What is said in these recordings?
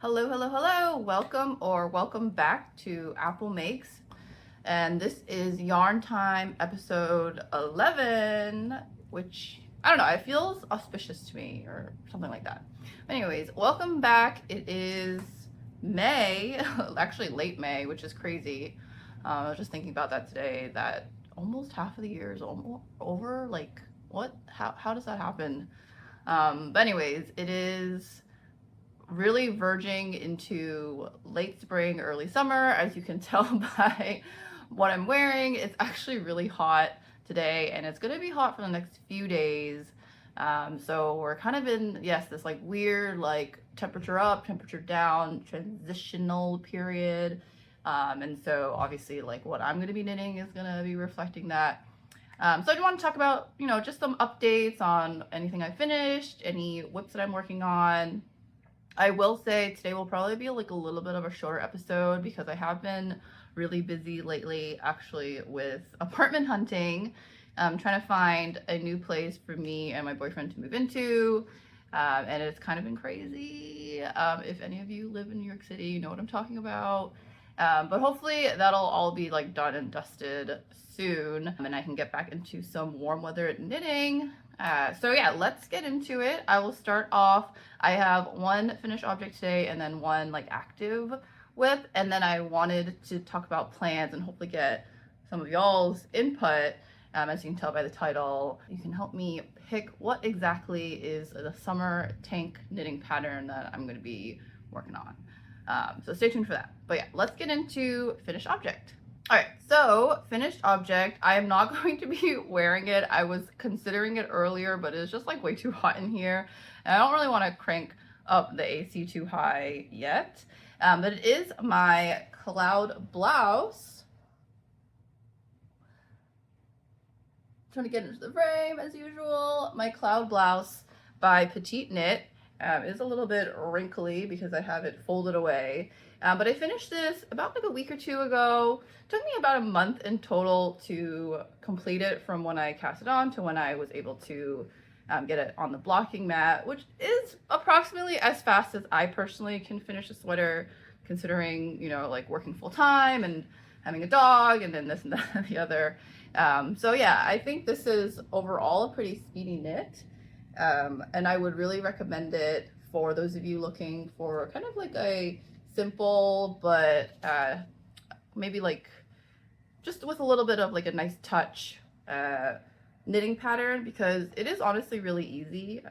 Hello, hello, hello. Welcome back to Apple Makes. And this is Yarn Time episode 11, which I don't know, it feels auspicious to me or something like that. Anyways, welcome back. It is May, actually late May, which is crazy. I was just thinking about that today, that almost half of the year is almost over. Like, what? How does that happen? But anyways, it is really verging into late spring, early summer, as you can tell by what I'm wearing. It's actually really hot today, and it's going to be hot for the next few days. So we're kind of in, yes, this like weird, like temperature up, temperature down, transitional period. And so obviously, like what I'm going to be knitting is going to be reflecting that. So I want to talk about, just some updates on anything I finished, any whips that I'm working on. I will say today will probably be like a little bit of a shorter episode because I have been really busy lately actually with apartment hunting. I'm trying to find a new place for me and my boyfriend to move into. And it's kind of been crazy. If any of you live in New York City, you know what I'm talking about. But hopefully that'll all be like done and dusted soon, and I can get back into some warm weather knitting. So yeah, let's get into it. I will start off. I have one finished object today and then one like active whip, and then I wanted to talk about plans and hopefully get some of y'all's input. As you can tell by the title, you can help me pick what exactly is the summer tank knitting pattern that I'm going to be working on. So stay tuned for that. But yeah, let's get into finished object. All right, so finished object. I am not going to be wearing it. I was considering it earlier, but it's just like way too hot in here. And I don't really want to crank up the AC too high yet. But it is my cloud blouse. Trying to get into the frame as usual. My cloud blouse by Petite Knit. Is a little bit wrinkly because I have it folded away. But I finished this about like a week or two ago. It took me about a month in total to complete it from when I cast it on to when I was able to get it on the blocking mat, which is approximately as fast as I personally can finish a sweater, considering, like working full time and having a dog and then this and that and the other. So yeah, I think this is overall a pretty speedy knit. And I would really recommend it for those of you looking for kind of like a simple, but maybe like just with a little bit of like a nice touch knitting pattern, because it is honestly really easy.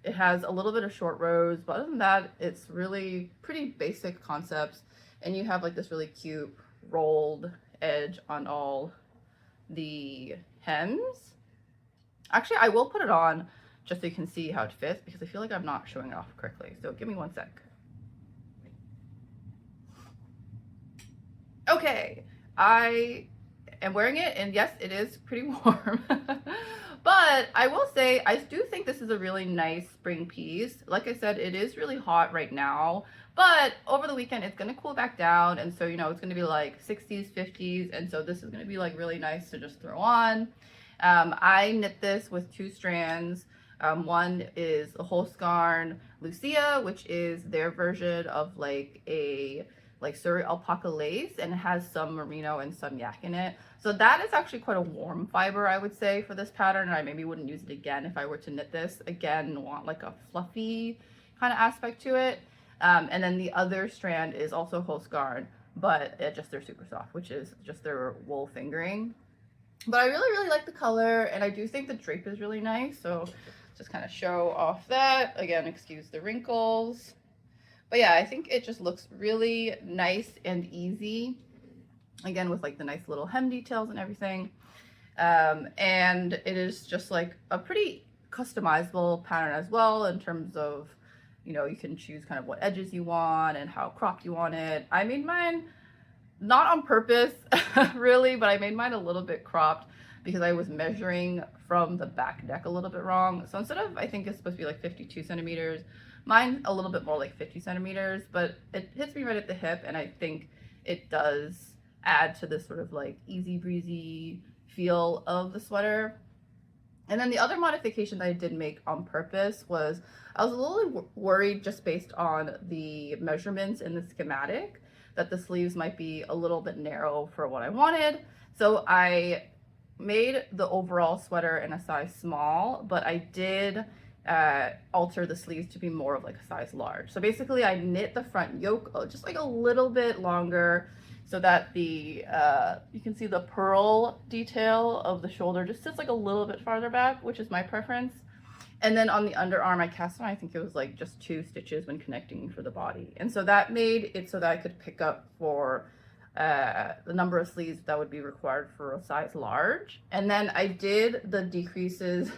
It has a little bit of short rows, but other than that, it's really pretty basic concepts. And you have like this really cute rolled edge on all the hems. Actually, I will put it on just so you can see how it fits because I feel like I'm not showing it off correctly. So give me one sec. Okay, I am wearing it, and yes, it is pretty warm. But I will say, I do think this is a really nice spring piece. Like I said, it is really hot right now, but over the weekend, it's gonna cool back down. And so, it's gonna be like 60s, 50s. And so this is gonna be like really nice to just throw on. I knit this with two strands. One is the holst garn Lucia, which is their version of like a Surrey alpaca lace, and it has some merino and some yak in it. So that is actually quite a warm fiber, I would say, for this pattern. And I maybe wouldn't use it again if I were to knit this again, want like a fluffy kind of aspect to it. And then the other strand is also holst garn, but just their super soft, which is just their wool fingering. But I really, really like the color, and I do think the drape is really nice. So just kind of show off that. Again, excuse the wrinkles. But yeah, I think it just looks really nice and easy. Again, with like the nice little hem details and everything. And it is just like a pretty customizable pattern as well in terms of, you can choose kind of what edges you want and how cropped you want it. I made mine not on purpose, really, but I made mine a little bit cropped because I was measuring from the back neck a little bit wrong. So instead of, I think it's supposed to be like 52 centimeters, mine's a little bit more like 50 centimeters, but it hits me right at the hip, and I think it does add to this sort of like easy breezy feel of the sweater. And then the other modification that I did make on purpose was I was a little worried just based on the measurements in the schematic that the sleeves might be a little bit narrow for what I wanted. So I made the overall sweater in a size small, but I did alter the sleeves to be more of like a size large. So basically I knit the front yoke just like a little bit longer so that the you can see the pearl detail of the shoulder just sits like a little bit farther back, which is my preference. And then on the underarm, I cast on, I think it was like just 2 stitches when connecting for the body. And so that made it so that I could pick up for the number of sleeves that would be required for a size large. And then I did the decreases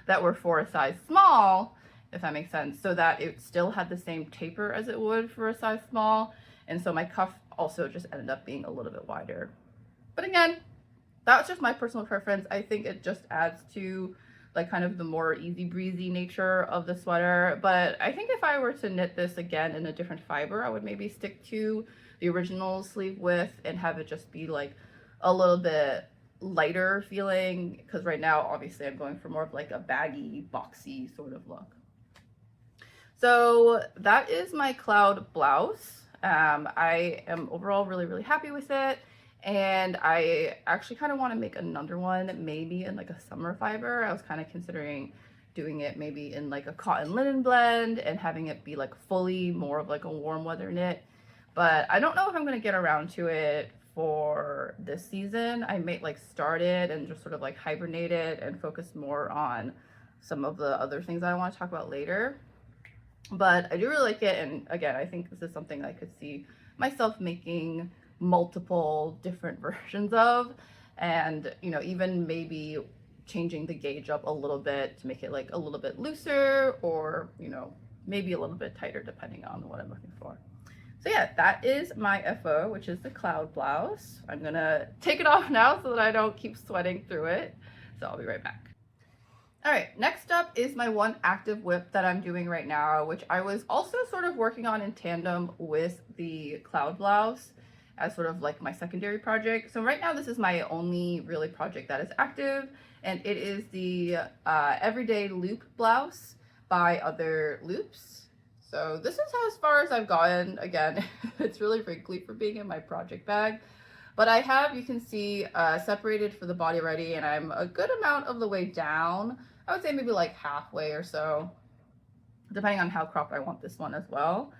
that were for a size small, if that makes sense, so that it still had the same taper as it would for a size small. And so my cuff also just ended up being a little bit wider. But again, that's just my personal preference. I think it just adds to like kind of the more easy breezy nature of the sweater. But I think if I were to knit this again in a different fiber, I would maybe stick to the original sleeve width and have it just be like a little bit lighter feeling, because right now obviously I'm going for more of like a baggy, boxy sort of look. So that is my cloud blouse. I am overall really happy with it, and I actually kind of want to make another one maybe in like a summer fiber. I was kind of considering doing it maybe in like a cotton linen blend and having it be like fully more of like a warm weather knit, but I don't know if I'm going to get around to it for this season. I may like start it and just sort of like hibernate it and focus more on some of the other things I want to talk about later. But I do really like it, and again, I think this is something I could see myself making multiple different versions of, and you know, even maybe changing the gauge up a little bit to make it like a little bit looser, or you know, maybe a little bit tighter depending on what I'm looking for. So yeah, that is my FO, which is the cloud blouse. I'm gonna take it off now so that I don't keep sweating through it. So I'll be right back. All right, next up is my one active whip that I'm doing right now, which I was also sort of working on in tandem with the cloud blouse as sort of like my secondary project. So right now this is my only really project that is active, and it is the everyday loop blouse by Other Loops. So this is as far as I've gotten. Again, it's really wrinkly for being in my project bag. But I have, you can see, separated for the body already, and I'm a good amount of the way down. I would say maybe like halfway or so, depending on how cropped I want this one as well.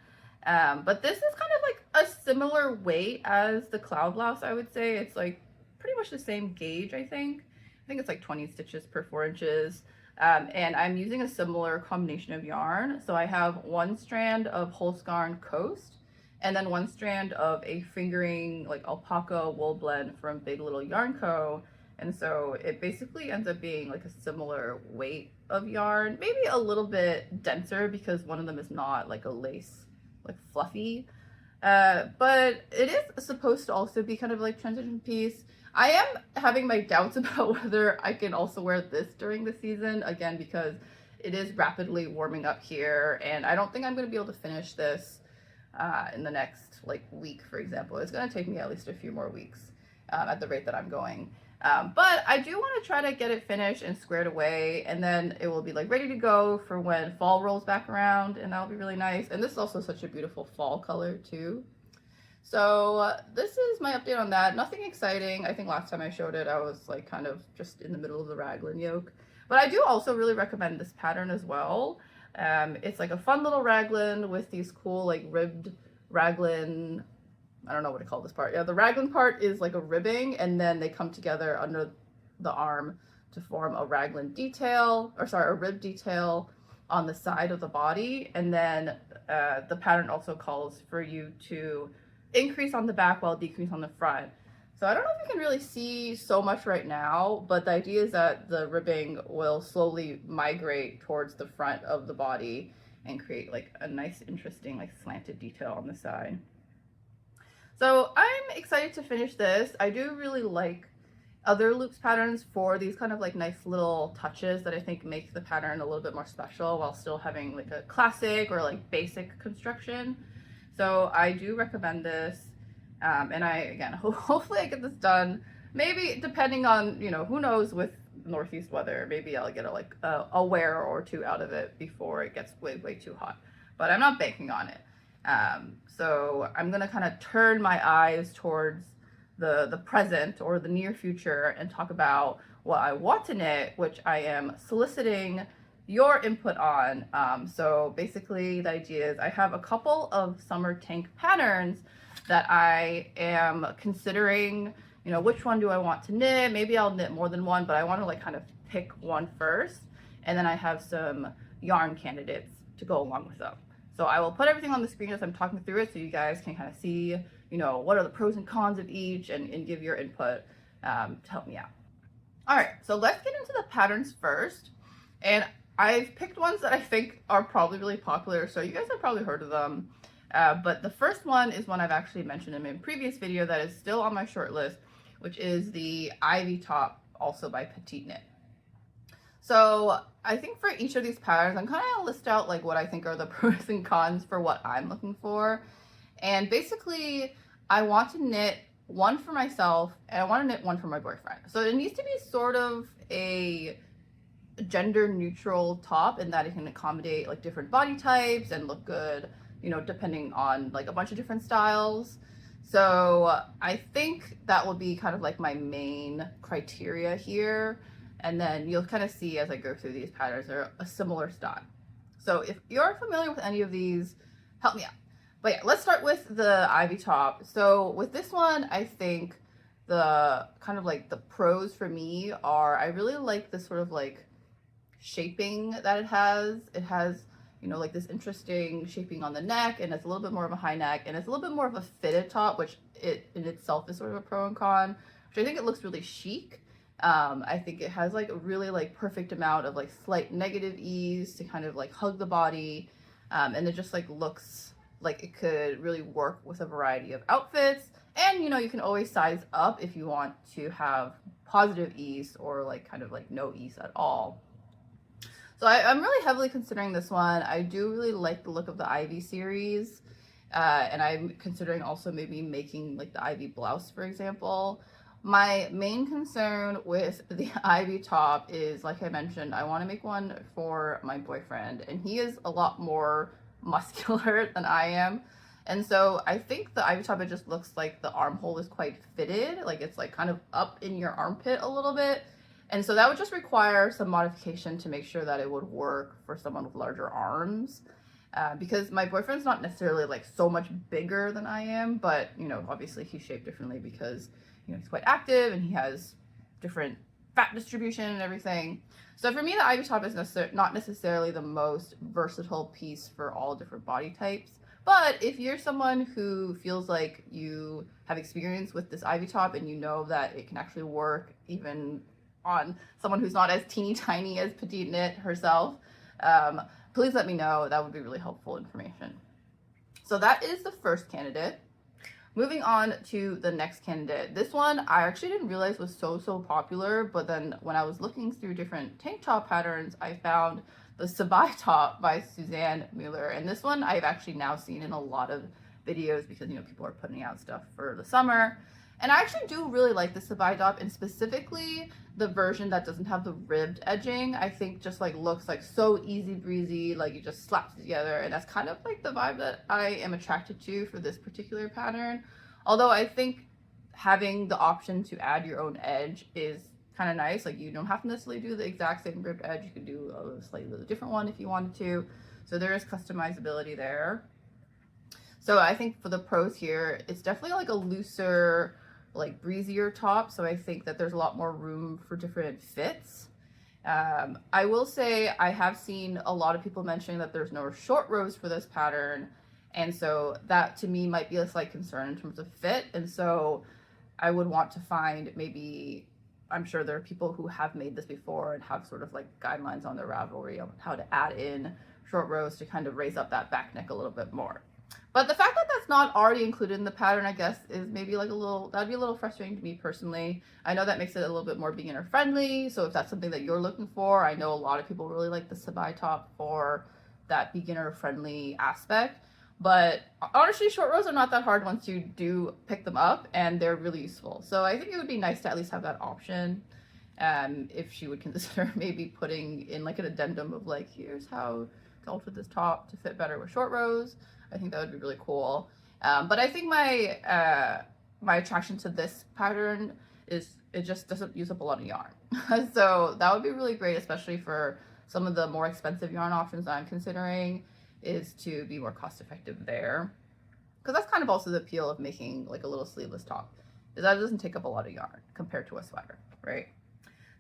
But this is kind of like a similar weight as the cloud blouse, I would say. It's like pretty much the same gauge, I think. I think it's like 20 stitches per 4 inches. And I'm using a similar combination of yarn. So I have 1 strand of holst garn Coast, and then 1 strand of a fingering like alpaca wool blend from Big Little Yarn Co. And so it basically ends up being like a similar weight of yarn, maybe a little bit denser because one of them is not like a lace, like fluffy. But it is supposed to also be kind of like transition piece. I am having my doubts about whether I can also wear this during the season, again, because it is rapidly warming up here, and I don't think I'm going to be able to finish this in the next like week, for example. It's going to take me at least a few more weeks at the rate that I'm going. But I do want to try to get it finished and squared away, and then it will be like ready to go for when fall rolls back around, and that'll be really nice. And this is also such a beautiful fall color too. So this is my update on that. Nothing exciting. I think last time I showed it, I was like kind of just in the middle of the raglan yoke. But I do also really recommend this pattern as well. It's like a fun little raglan with these cool like ribbed raglan. I don't know what to call this part. Yeah, the raglan part is like a ribbing, and then they come together under the arm to form a raglan detail, or sorry, a rib detail on the side of the body. And then the pattern also calls for you to increase on the back while decrease on the front. So I don't know if you can really see so much right now, but the idea is that the ribbing will slowly migrate towards the front of the body and create like a nice, interesting, like slanted detail on the side. So I'm excited to finish this. I do really like Other Loops patterns for these kind of like nice little touches that I think make the pattern a little bit more special while still having like a classic or like basic construction. So I do recommend this, and I, again, hopefully I get this done, maybe depending on, you know, who knows with northeast weather. Maybe I'll get a wear or two out of it before it gets way too hot, but I'm not banking on it. So I'm gonna kind of turn my eyes towards the present or the near future and talk about what I want to knit, which I am soliciting your input on. So basically the idea is I have a couple of summer tank patterns that I am considering, you know, which one do I want to knit? Maybe I'll knit more than one, but I want to like kind of pick one first. And then I have some yarn candidates to go along with them. So I will put everything on the screen as I'm talking through it so you guys can kind of see, you know, what are the pros and cons of each and give your input to help me out. All right, so let's get into the patterns first. And I've picked ones that I think are probably really popular, so you guys have probably heard of them. But the first one is one I've actually mentioned in my previous video that is still on my short list, which is the Ivy Top, also by Petite Knit. So I think for each of these patterns, I'm kind of list out like what I think are the pros and cons for what I'm looking for. And basically, I want to knit one for myself and I want to knit one for my boyfriend. So it needs to be sort of a gender neutral top in that it can accommodate like different body types and look good, you know, depending on like a bunch of different styles. So I think that will be kind of like my main criteria here. And then you'll kind of see as I go through these patterns, they're a similar style. So if you're familiar with any of these, help me out. But yeah, let's start with the Ivy Top. So with this one, I think the kind of like the pros for me are I really like this sort of like shaping that it has. It has, you know, like this interesting shaping on the neck, and it's a little bit more of a high neck, and it's a little bit more of a fitted top, which it in itself is sort of a pro and con, which I think it looks really chic. I think it has like a really like perfect amount of like slight negative ease to kind of like hug the body, and it just like looks like it could really work with a variety of outfits. And you know, you can always size up if you want to have positive ease or like kind of like no ease at all. So I'm really heavily considering this one. I do really like the look of the Ivy series, and I'm considering also maybe making like the Ivy blouse, for example. My main concern with the Ivy top is, like I mentioned, I want to make one for my boyfriend, and he is a lot more muscular than I am. And so I think the Ivy top, it just looks like the armhole is quite fitted, like it's like kind of up in your armpit a little bit. And so that would just require some modification to make sure that it would work for someone with larger arms. Because my boyfriend's not necessarily like so much bigger than I am, but you know, obviously he's shaped differently because, you know, he's quite active and he has different fat distribution and everything. So for me, the Ivy top is not necessarily the most versatile piece for all different body types. But if you're someone who feels like you have experience with this Ivy top and you know that it can actually work even on someone who's not as teeny tiny as Petite Knit herself, please let me know. That would be really helpful information. So that is the first candidate. Moving on to the next candidate. This one I actually didn't realize was so popular, but then when I was looking through different tank top patterns, I found the Sabai top by Suzanne Mueller. And this one I've actually now seen in a lot of videos because, you know, people are putting out stuff for the summer. And I actually do really like the Sabai top, and specifically the version that doesn't have the ribbed edging. I think just like looks like so easy breezy, like it just slaps together, and that's kind of like the vibe that I am attracted to for this particular pattern. Although I think having the option to add your own edge is kind of nice. Like you don't have to necessarily do the exact same ribbed edge. You could do a slightly different one if you wanted to. So there is customizability there. So I think for the pros here, it's definitely like a looser, like breezier top, so I think that there's a lot more room for different fits. I will say I have seen a lot of people mentioning that there's no short rows for this pattern, and so that to me might be a slight concern in terms of fit. And so I would want to find, maybe, I'm sure there are people who have made this before and have sort of like guidelines on their Ravelry on how to add in short rows to kind of raise up that back neck a little bit more. But the fact that that's not already included in the pattern, I guess, is maybe like that'd be a little frustrating to me personally. I know that makes it a little bit more beginner friendly. So if that's something that you're looking for, I know a lot of people really like the Sabai top for that beginner friendly aspect. But honestly, short rows are not that hard once you do pick them up, and they're really useful. So I think it would be nice to at least have that option. if she would consider maybe putting in like an addendum of like, here's how to alter this top to fit better with short rows. I think that would be really cool. But I think my attraction to this pattern is it just doesn't use up a lot of yarn. So that would be really great, especially for some of the more expensive yarn options that I'm considering, is to be more cost effective there. Because that's kind of also the appeal of making like a little sleeveless top, is that it doesn't take up a lot of yarn compared to a sweater, right?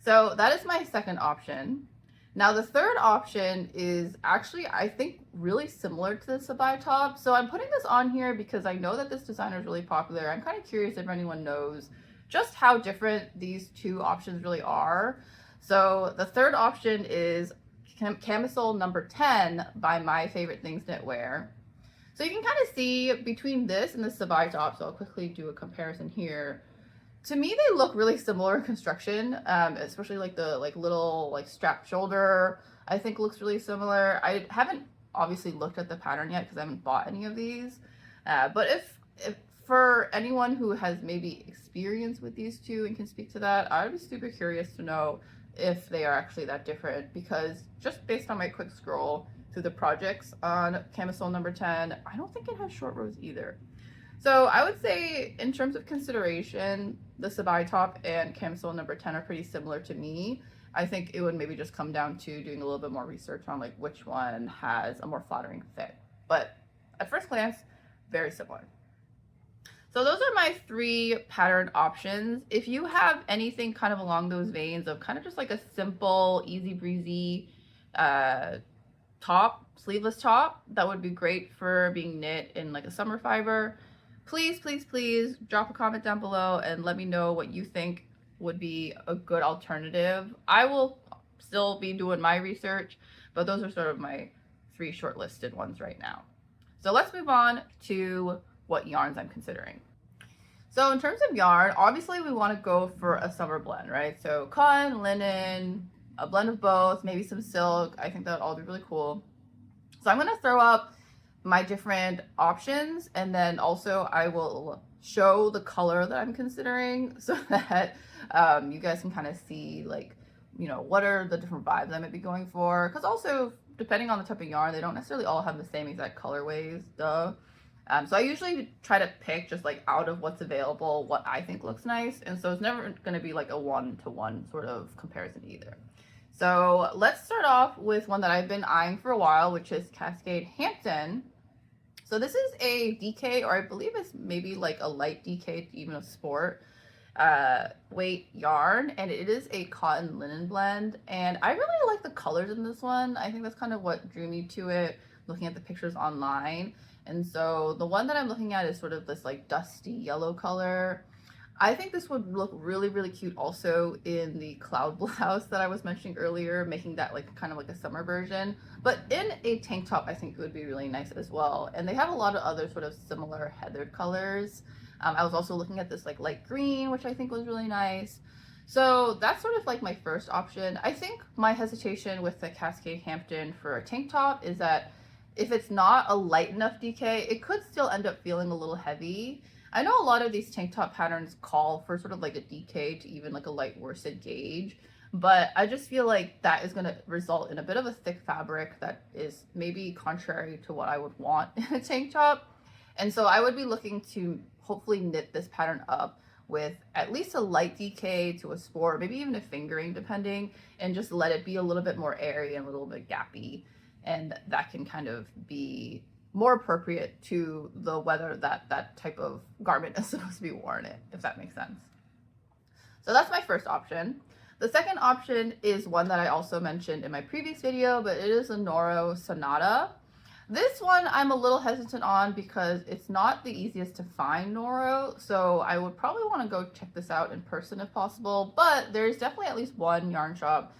So that is my second option. Now the third option is actually, I think, really similar to the Sabai top. So I'm putting this on here because I know that this designer is really popular. I'm kind of curious if anyone knows just how different these two options really are. So the third option is camisole number 10 by My Favorite Things Knitwear. So you can kind of see between this and the Sabai top, so I'll quickly do a comparison here. To me, they look really similar in construction, especially like the little strap shoulder, I think looks really similar. I haven't obviously looked at the pattern yet because I haven't bought any of these. But if for anyone who has maybe experience with these two and can speak to that, I would be super curious to know if they are actually that different, because just based on my quick scroll through the projects on camisole number 10, I don't think it has short rows either. So I would say in terms of consideration, the Sabai top and camisole number 10 are pretty similar to me. I think it would maybe just come down to doing a little bit more research on like which one has a more flattering fit. But at first glance, very similar. So those are my 3 pattern options. If you have anything kind of along those veins of kind of just like a simple, easy breezy top, sleeveless top, that would be great for being knit in like a summer fiber, please, please, please drop a comment down below and let me know what you think would be a good alternative. I will still be doing my research, but those are sort of my 3 shortlisted ones right now. So let's move on to what yarns I'm considering. So in terms of yarn, obviously we want to go for a summer blend, right? So cotton, linen, a blend of both, maybe some silk. I think that would all be really cool. So I'm going to throw up my different options, and then also I will show the color that I'm considering so that you guys can kind of see like, you know, what are the different vibes I might be going for. Because also, depending on the type of yarn, they don't necessarily all have the same exact colorways, duh. So I usually try to pick just like out of what's available, what I think looks nice. And so it's never going to be like a 1-to-1 sort of comparison either. So let's start off with one that I've been eyeing for a while, which is Cascade Hampton. So this is a DK, or I believe it's maybe like a light DK, even a sport weight yarn, and it is a cotton linen blend. And I really like the colors in this one. I think that's kind of what drew me to it, looking at the pictures online. And so the one that I'm looking at is sort of this like dusty yellow color. I think this would look really, really cute also in the cloud blouse that I was mentioning earlier, making that like kind of like a summer version. But in a tank top, I think it would be really nice as well. And they have a lot of other sort of similar heathered colors. I was also looking at this like light green, which I think was really nice. So that's sort of like my first option. I think my hesitation with the Cascade Hampton for a tank top is that if it's not a light enough DK, it could still end up feeling a little heavy. I know a lot of these tank top patterns call for sort of like a DK to even like a light worsted gauge, but I just feel like that is going to result in a bit of a thick fabric that is maybe contrary to what I would want in a tank top. And so I would be looking to hopefully knit this pattern up with at least a light DK to a sport, maybe even a fingering depending, and just let it be a little bit more airy and a little bit gappy. And that can kind of be more appropriate to the weather that that type of garment is supposed to be worn in, if that makes sense. So that's my first option. The second option is one that I also mentioned in my previous video, but it is a Noro Sonata. This one I'm a little hesitant on because it's not the easiest to find Noro, so I would probably want to go check this out in person if possible, but there's definitely at least one yarn shop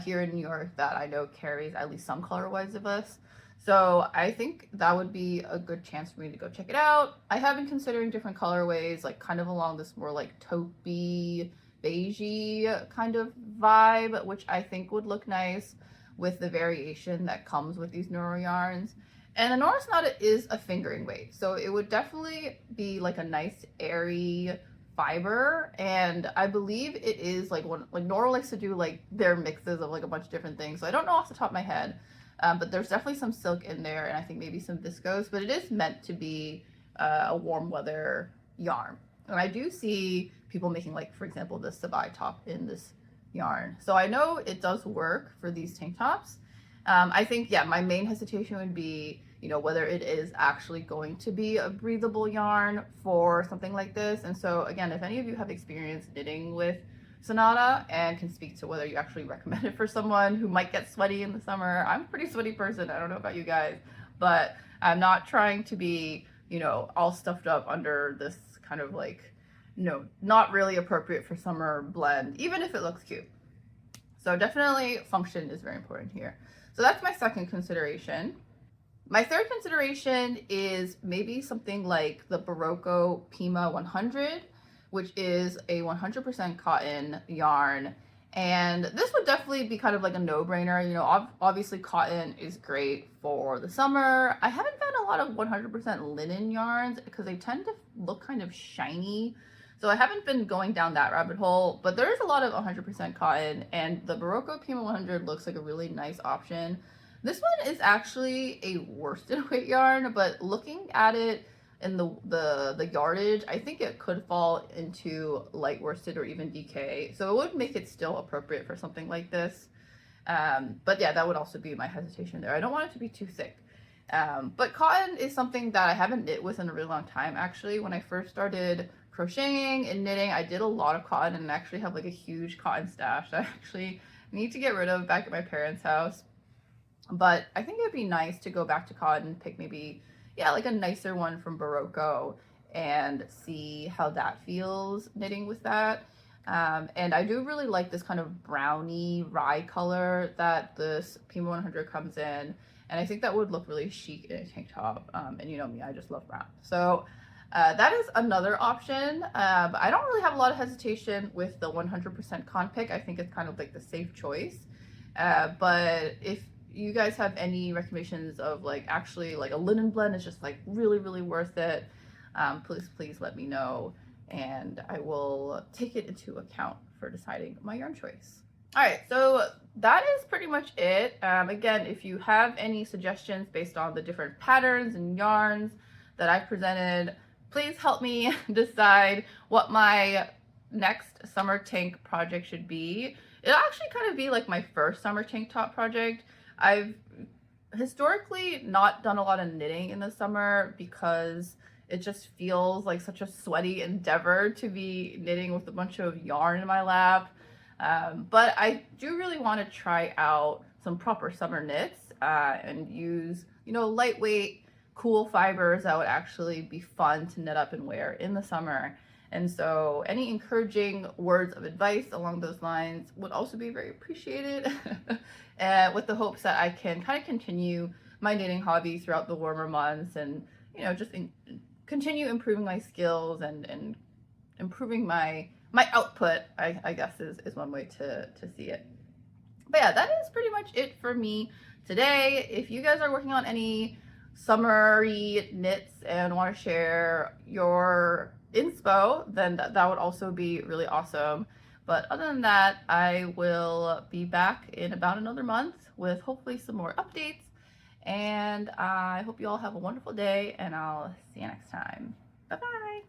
here in New York that I know carries at least some colorways of this. So I think that would be a good chance for me to go check it out. I have been considering different colorways, like kind of along this more like taupey, beigey kind of vibe, which I think would look nice with the variation that comes with these Noro yarns. And the Noro Sonata is a fingering weight, so it would definitely be like a nice airy fiber, and I believe it is like Noro likes to do like their mixes of like a bunch of different things. So I don't know off the top of my head, but there's definitely some silk in there, and I think maybe some viscose. But it is meant to be a warm weather yarn, and I do see people making, like, for example, this sabai top in this yarn. So I know it does work for these tank tops. I think, yeah, my main hesitation would be, whether it is actually going to be a breathable yarn for something like this. And so again, if any of you have experience knitting with Sonata and can speak to whether you actually recommend it for someone who might get sweaty in the summer. I'm a pretty sweaty person. I don't know about you guys, but I'm not trying to be, all stuffed up under this kind of like, not really appropriate for summer blend, even if it looks cute. So definitely function is very important here. So that's my second consideration. My third consideration is maybe something like the Berroco Pima 100, which is a 100% cotton yarn. And this would definitely be kind of like a no-brainer. Obviously cotton is great for the summer. I haven't found a lot of 100% linen yarns because they tend to look kind of shiny. So I haven't been going down that rabbit hole, but there is a lot of 100% cotton, and the Berroco Pima 100 looks like a really nice option. This one is actually a worsted weight yarn, but looking at it in the yardage, I think it could fall into light worsted or even DK. So it would make it still appropriate for something like this. But yeah, that would also be my hesitation there. I don't want it to be too thick. But cotton is something that I haven't knit with in a really long time. Actually, when I first started crocheting and knitting, I did a lot of cotton and actually have like a huge cotton stash that I actually need to get rid of back at my parents' house. But I think it'd be nice to go back to cotton, pick maybe, yeah, like a nicer one from Berroco and see how that feels knitting with that. And I do really like this kind of browny rye color that this Pima 100 comes in. And I think that would look really chic in a tank top. And you know me, I just love brown. So that is another option. But I don't really have a lot of hesitation with the 100% con pick. I think it's kind of like the safe choice. But if you guys have any recommendations of like actually like a linen blend is just like really, really worth it, please let me know, and I will take it into account for deciding my yarn choice. All right, so that is pretty much it. Again, if you have any suggestions based on the different patterns and yarns that I've presented, please help me decide what my next summer tank project should be. It'll actually kind of be like my first summer tank top project. I've historically not done a lot of knitting in the summer because it just feels like such a sweaty endeavor to be knitting with a bunch of yarn in my lap. But I do really want to try out some proper summer knits and use, lightweight, cool fibers that would actually be fun to knit up and wear in the summer. And so any encouraging words of advice along those lines would also be very appreciated, with the hopes that I can kind of continue my knitting hobby throughout the warmer months and, just continue improving my skills and improving my output, I guess is one way to see it. But yeah, that is pretty much it for me today. If you guys are working on any summery knits and want to share your inspo, then that would also be really awesome. But other than that, I will be back in about another month with hopefully some more updates. And I hope you all have a wonderful day, and I'll see you next time. Bye-bye.